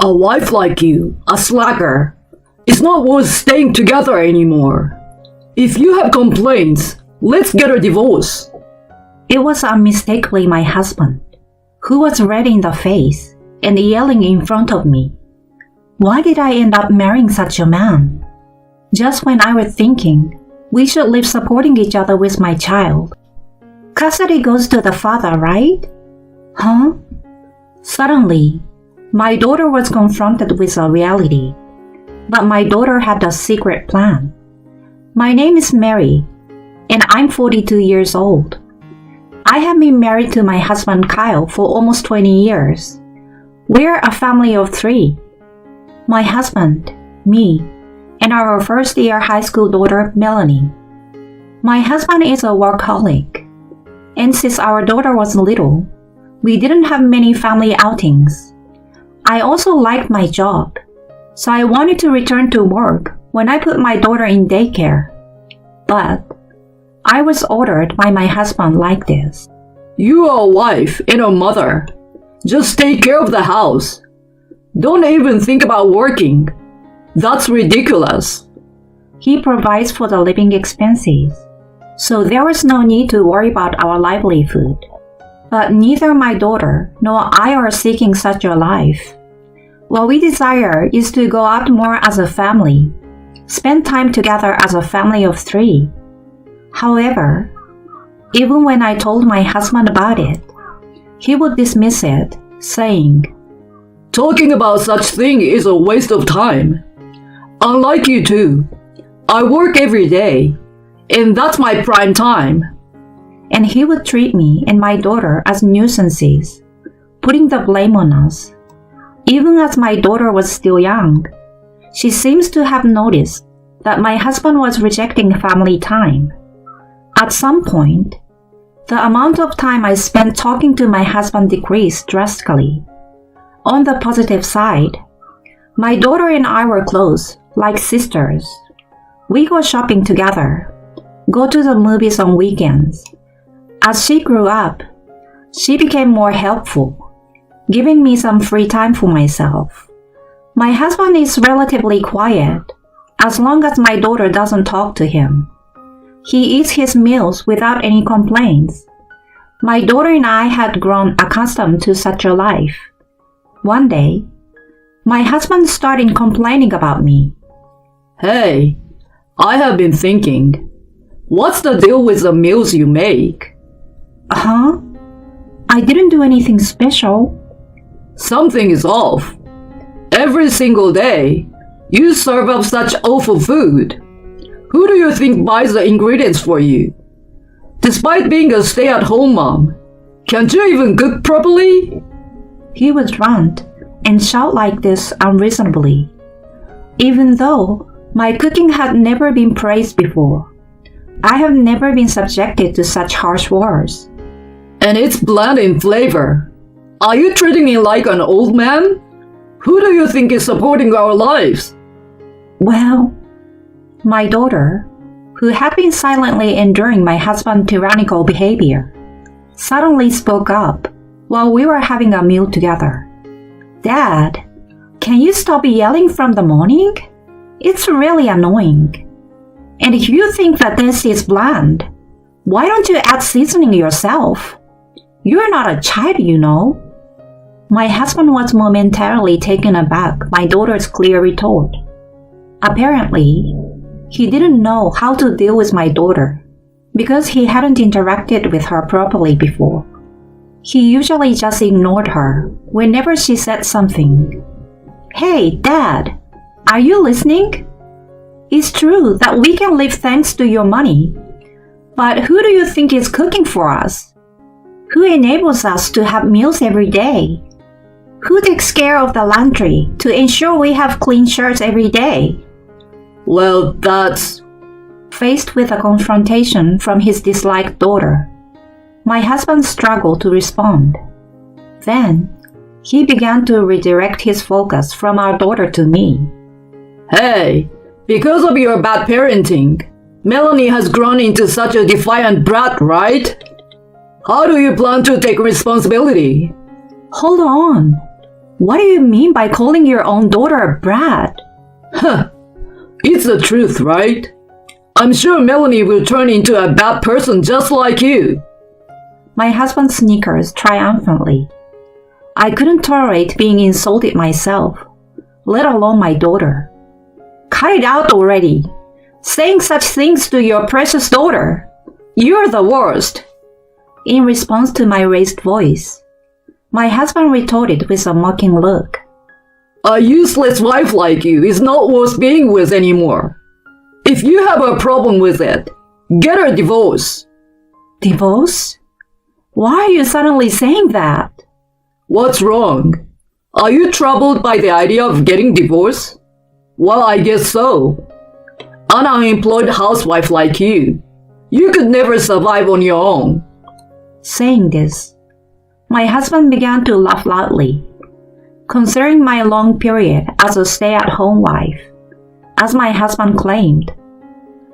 A wife like you, a slacker, is not worth staying together anymore. If you have complaints, let's get a divorce. It was unmistakably my husband, who was red in the face and yelling in front of me. Why did I end up marrying such a man? Just when I was thinking we should live supporting each other with my child. Custody goes to the father, right? Huh? Suddenly, my daughter was confronted with a reality. But my daughter had a secret plan. My name is Mary, and I'm 42 years old. I have been married to my husband Kyle for almost 20 years. We're a family of 3. My husband, me, and our first-year high school daughter, Melanie. My husband is a workaholic, and since our daughter was little, we didn't have many family outings. I also liked my job, so I wanted to return to work when I put my daughter in daycare. But I was ordered by my husband like this. You are a wife and a mother. Just take care of the house. Don't even think about working. That's ridiculous. He provides for the living expenses, so there was no need to worry about our livelihood. But neither my daughter nor I are seeking such a life. What we desire is to go out more as a family, spend time together as a family of 3. However, even when I told my husband about it, he would dismiss it, saying, Talking about such thing is a waste of time. Unlike you two, I work every day, and that's my prime time. And he would treat me and my daughter as nuisances, putting the blame on us. Even as my daughter was still young, she seems to have noticed that my husband was rejecting family time. At some point, the amount of time I spent talking to my husband decreased drastically. On the positive side, my daughter and I were close, like sisters. We go shopping together, go to the movies on weekends. As she grew up, she became more helpful, giving me some free time for myself. My husband is relatively quiet, as long as my daughter doesn't talk to him. He eats his meals without any complaints. My daughter and I had grown accustomed to such a life. One day, my husband started complaining about me. Hey, I have been thinking, what's the deal with the meals you make? Huh? I didn't do anything special. Something is off. Every single day, you serve up such awful food. Who do you think buys the ingredients for you? Despite being a stay-at-home mom, can't you even cook properly? He would rant and shout like this unreasonably, even though my cooking had never been praised before. I have never been subjected to such harsh words. And it's bland in flavor. Are you treating me like an old man? Who do you think is supporting our lives? Well, my daughter, who had been silently enduring my husband's tyrannical behavior, suddenly spoke up while we were having a meal together. Dad, can you stop yelling from the morning? It's really annoying. And if you think that this is bland, why don't you add seasoning yourself? You're not a child, you know. My husband was momentarily taken aback by my daughter's clear retort. Apparently, he didn't know how to deal with my daughter because he hadn't interacted with her properly before. He usually just ignored her whenever she said something. Hey, Dad, are you listening? It's true that we can live thanks to your money, but who do you think is cooking for us? Who enables us to have meals every day? Who takes care of the laundry to ensure we have clean shirts every day? Well, that's... Faced with a confrontation from his disliked daughter, my husband struggled to respond. Then, he began to redirect his focus from our daughter to me. Hey, because of your bad parenting, Melanie has grown into such a defiant brat, right? How do you plan to take responsibility? Hold on. What do you mean by calling your own daughter a brat? Huh. It's the truth, right? I'm sure Melanie will turn into a bad person just like you. My husband snickers triumphantly. I couldn't tolerate being insulted myself, let alone my daughter. Cut it out already. Saying such things to your precious daughter. You're the worst. In response to my raised voice, my husband retorted with a mocking look. A useless wife like you is not worth being with anymore. If you have a problem with it, get a divorce. Divorce? Why are you suddenly saying that? What's wrong? Are you troubled by the idea of getting divorced? Well, I guess so. An unemployed housewife like you could never survive on your own. Saying this, my husband began to laugh loudly. Considering my long period as a stay-at-home wife, as my husband claimed,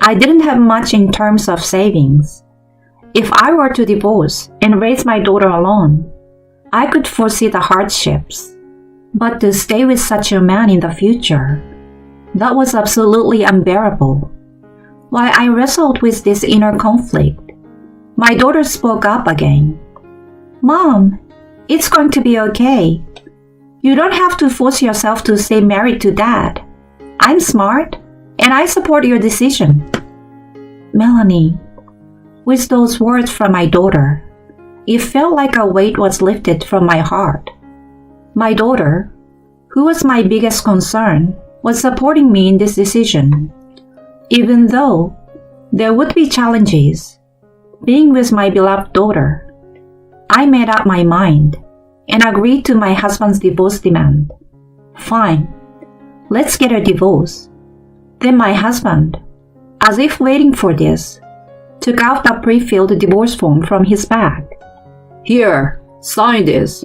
I didn't have much in terms of savings. If I were to divorce and raise my daughter alone, I could foresee the hardships. But to stay with such a man in the future, that was absolutely unbearable. While I wrestled with this inner conflict, my daughter spoke up again. Mom, it's going to be okay. You don't have to force yourself to stay married to Dad. I'm smart, and I support your decision. Melanie, with those words from my daughter, it felt like a weight was lifted from my heart. My daughter, who was my biggest concern, was supporting me in this decision. Even though there would be challenges, being with my beloved daughter, I made up my mind and agreed to my husband's divorce demand. Fine, let's get a divorce. Then my husband, as if waiting for this, took out a pre-filled divorce form from his bag. Here, sign this.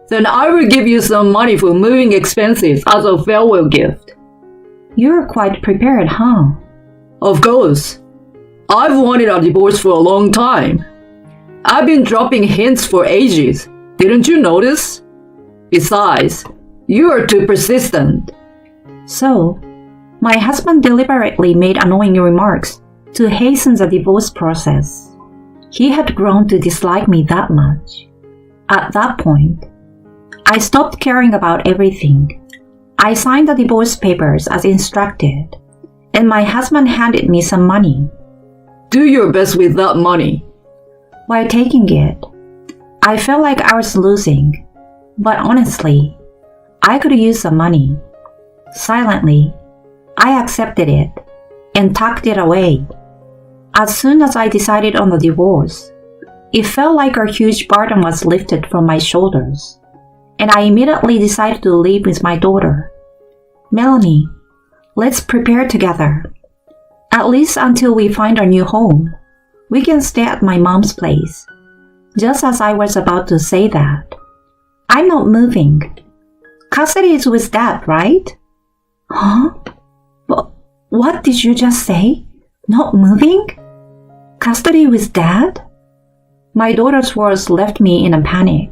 Then I will give you some money for moving expenses as a farewell gift. You're quite prepared, huh? Of course. I've wanted a divorce for a long time. I've been dropping hints for ages. Didn't you notice? Besides, you are too persistent. So, my husband deliberately made annoying remarks to hasten the divorce process. He had grown to dislike me that much. At that point, I stopped caring about everything. I signed the divorce papers as instructed, and my husband handed me some money. Do your best with that money. While taking it, I felt like I was losing, but honestly, I could use the money. Silently, I accepted it and tucked it away. As soon as I decided on the divorce, it felt like a huge burden was lifted from my shoulders, and I immediately decided to live with my daughter. Melanie, let's prepare together. At least until we find our new home, we can stay at my mom's place. Just as I was about to say that, I'm not moving. Custody is with Dad, right? Huh? What did you just say? Not moving? Custody with Dad? My daughter's words left me in a panic.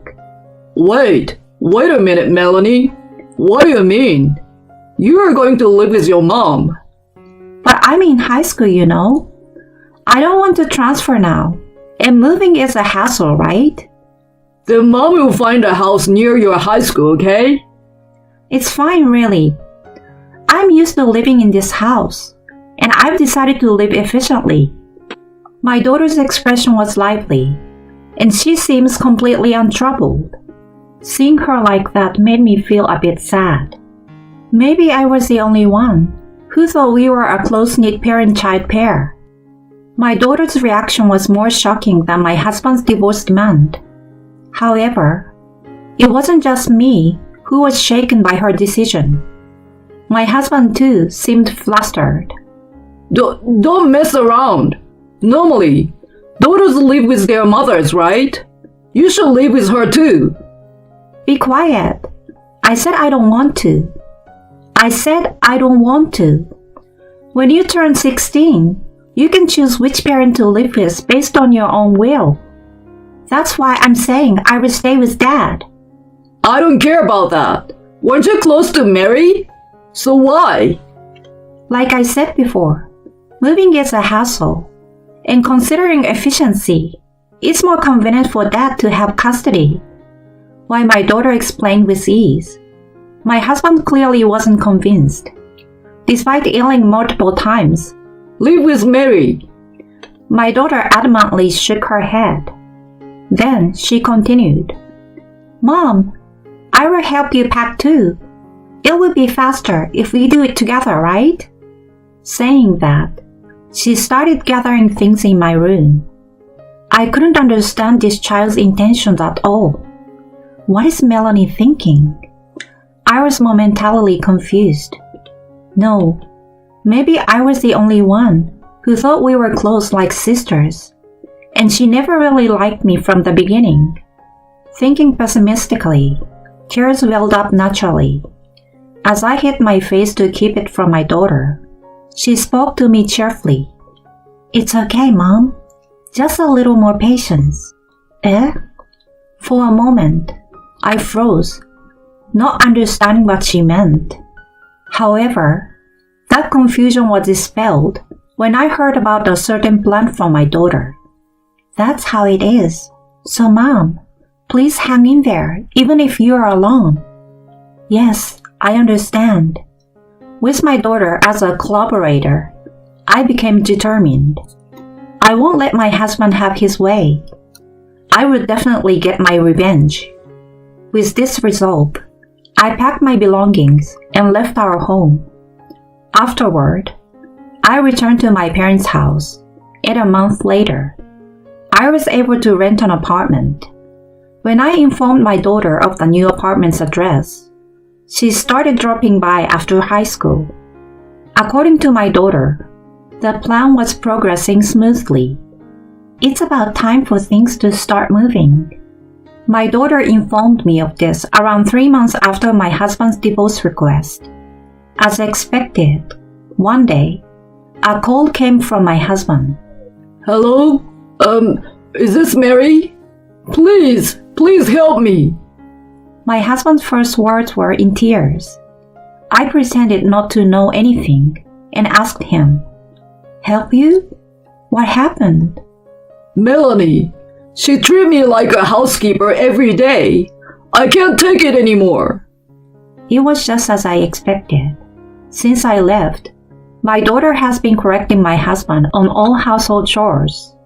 Wait a minute, Melanie. What do you mean? You are going to live with your mom. But I'm in high school, you know. I don't want to transfer now. And moving is a hassle, right? Then Mom will find a house near your high school, okay? It's fine, really. I'm used to living in this house, and I've decided to live efficiently. My daughter's expression was lively, and she seems completely untroubled. Seeing her like that made me feel a bit sad. Maybe I was the only one who thought we were a close-knit parent-child pair. My daughter's reaction was more shocking than my husband's divorce demand. However, it wasn't just me who was shaken by her decision. My husband too seemed flustered. Don't mess around. Normally, daughters live with their mothers, right? You should live with her too. Be quiet. I said I don't want to. I said I don't want to. When you turn 16, you can choose which parent to live with based on your own will. That's why I'm saying I will stay with Dad. I don't care about that. Weren't you close to marry? So why? Like I said before, moving is a hassle. And considering efficiency, it's more convenient for dad to have custody. While my daughter explained with ease, my husband clearly wasn't convinced. Despite yelling multiple times, Live with Mary. my daughter adamantly shook her head. Then she continued, Mom, I will help you pack too. It will be faster if we do it together, right? Saying that, she started gathering things in my room. I couldn't understand this child's intentions at all. What is Melanie thinking? I was momentarily confused. No, maybe I was the only one who thought we were close like sisters, and she never really liked me from the beginning. Thinking pessimistically, tears welled up naturally. As I hid my face to keep it from my daughter, she spoke to me cheerfully. It's okay, Mom. Just a little more patience. Eh? For a moment, I froze, not understanding what she meant. However, that confusion was dispelled when I heard about a certain plan from my daughter. That's how it is. So, Mom, please hang in there, even if you're alone. Yes, I understand. With my daughter as a collaborator, I became determined. I won't let my husband have his way. I will definitely get my revenge. With this resolve, I packed my belongings and left our home. Afterward, I returned to my parents' house, and a month later, I was able to rent an apartment. When I informed my daughter of the new apartment's address, she started dropping by after high school. According to my daughter, the plan was progressing smoothly. It's about time for things to start moving. My daughter informed me of this around 3 months after my husband's divorce request. As expected, one day, a call came from my husband. Hello? Is this Mary? Please help me. My husband's first words were in tears. I pretended not to know anything and asked him, Help you? What happened? Melanie, she treats me like a housekeeper every day. I can't take it anymore. It was just as I expected. Since I left, my daughter has been correcting my husband on all household chores.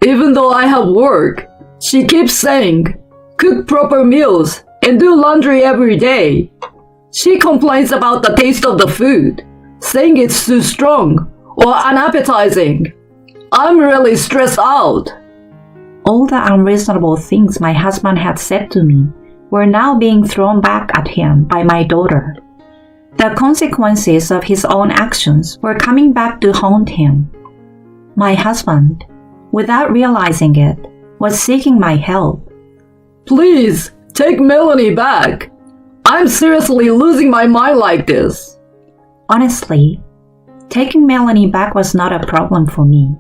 Even though I have work, she keeps saying, cook proper meals and do laundry every day. She complains about the taste of the food, saying it's too strong or unappetizing. I'm really stressed out. All the unreasonable things my husband had said to me were now being thrown back at him by my daughter. The consequences of his own actions were coming back to haunt him. My husband, without realizing it, was seeking my help. Please, take Melanie back. I'm seriously losing my mind like this. Honestly, taking Melanie back was not a problem for me.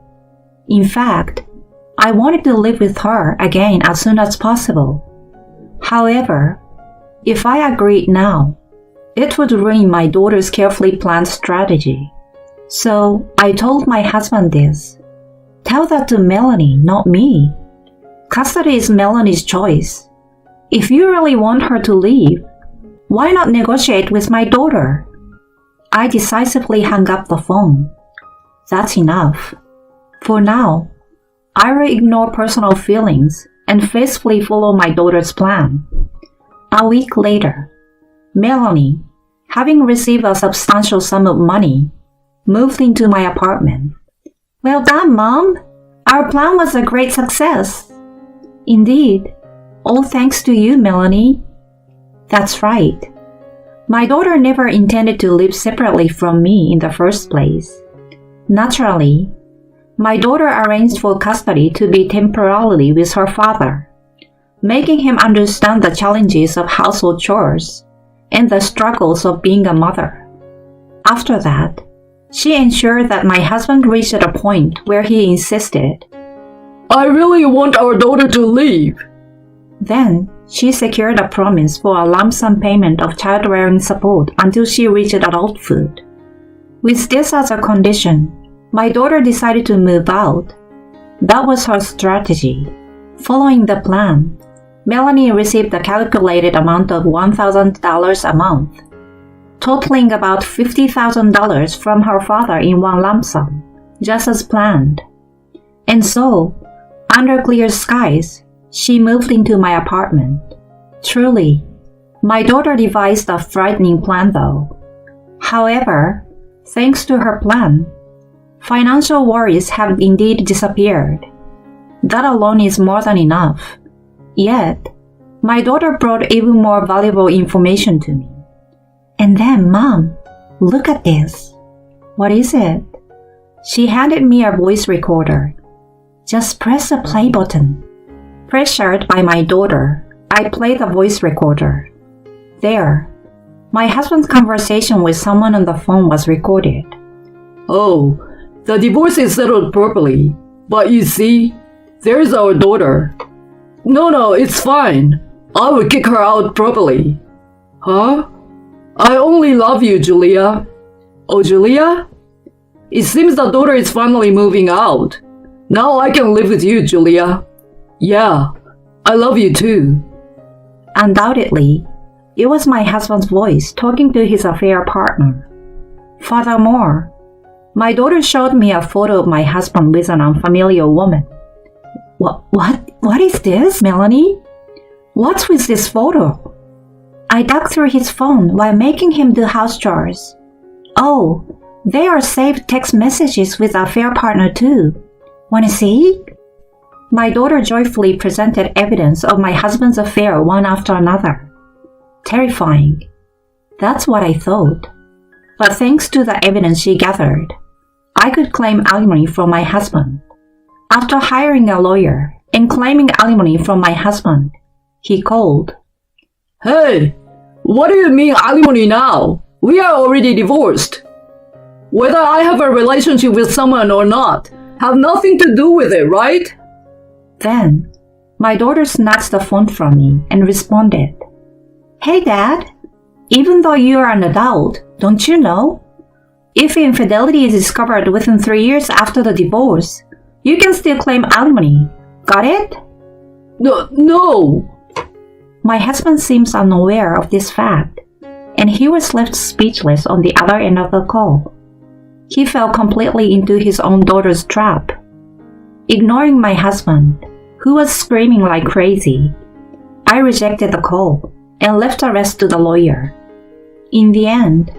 In fact, I wanted to live with her again as soon as possible. However, if I agreed now, it would ruin my daughter's carefully planned strategy. So I told my husband this. Tell that to Melanie, not me. Custody is Melanie's choice. If you really want her to leave, why not negotiate with my daughter? I decisively hung up the phone. That's enough. For now, I will ignore personal feelings and faithfully follow my daughter's plan. A week later, Melanie, having received a substantial sum of money, moved into my apartment. Well done, Mom! Our plan was a great success. Indeed, all thanks to you, Melanie. That's right. My daughter never intended to live separately from me in the first place. Naturally, my daughter arranged for custody to be temporarily with her father, making him understand the challenges of household chores and the struggles of being a mother. After that, she ensured that my husband reached a point where he insisted, I really want our daughter to leave. Then she secured a promise for a lump sum payment of child-rearing support until she reached adulthood. With this as a condition, my daughter decided to move out. That was her strategy. Following the plan, Melanie received a calculated amount of $1,000 a month, totaling about $50,000 from her father in one lump sum, just as planned. And so, under clear skies, she moved into my apartment. Truly, my daughter devised a frightening plan though. However, thanks to her plan, financial worries have indeed disappeared. That alone is more than enough. Yet, my daughter brought even more valuable information to me. And then, Mom, look at this. What is it? She handed me a voice recorder. Just press the play button. Pressured by my daughter, I played the voice recorder. There, my husband's conversation with someone on the phone was recorded. Oh, the divorce is settled properly. But you see, there's our daughter. No, it's fine. I will kick her out properly. Huh? I only love you, Julia. Oh, Julia? It seems the daughter is finally moving out. Now I can live with you, Julia. Yeah, I love you too. Undoubtedly, it was my husband's voice talking to his affair partner. Furthermore, my daughter showed me a photo of my husband with an unfamiliar woman. What is this, Melanie? What's with this photo? I dug through his phone while making him do house chores. Oh, they are saved text messages with affair partner too. Wanna see? My daughter joyfully presented evidence of my husband's affair one after another. Terrifying. That's what I thought. But thanks to the evidence she gathered, I could claim alimony from my husband. After hiring a lawyer and claiming alimony from my husband, he called. Hey, what do you mean alimony now? We are already divorced. Whether I have a relationship with someone or not have nothing to do with it, right? Then, my daughter snatched the phone from me and responded, Hey Dad, even though you are an adult, don't you know? If infidelity is discovered within 3 years after the divorce, you can still claim alimony. Got it? No. My husband seems unaware of this fact, and he was left speechless on the other end of the call. He fell completely into his own daughter's trap. Ignoring my husband, who was screaming like crazy, I rejected the call and left the rest to the lawyer. In the end,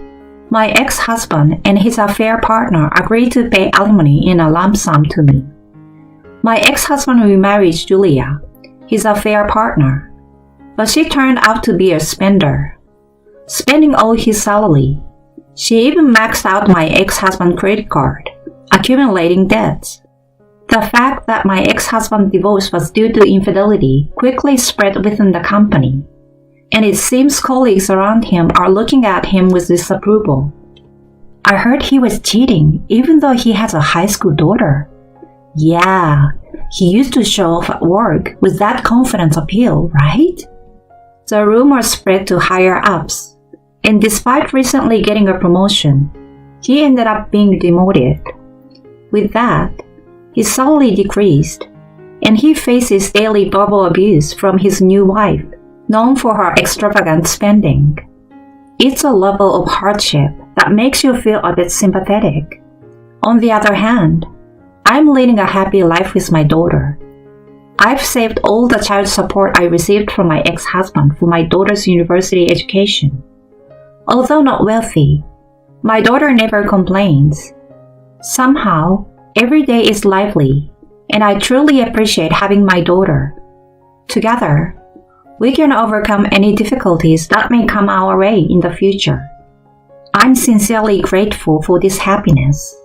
my ex-husband and his affair partner agreed to pay alimony in a lump sum to me. My ex-husband remarried Julia, his affair partner, but she turned out to be a spender. Spending all his salary, she even maxed out my ex-husband's credit card, accumulating debts. The fact that my ex-husband's divorce was due to infidelity quickly spread within the company, and it seems colleagues around him are looking at him with disapproval. I heard he was cheating even though he has a high school daughter. Yeah, he used to show off at work with that confidence appeal, right? The rumor spread to higher ups, and despite recently getting a promotion, he ended up being demoted. With that, his salary decreased, and he faces daily verbal abuse from his new wife, known for her extravagant spending. It's a level of hardship that makes you feel a bit sympathetic. On the other hand, I'm leading a happy life with my daughter. I've saved all the child support I received from my ex-husband for my daughter's university education. Although not wealthy, my daughter never complains. Somehow, every day is lively, and I truly appreciate having my daughter. Together, we can overcome any difficulties that may come our way in the future. I'm sincerely grateful for this happiness.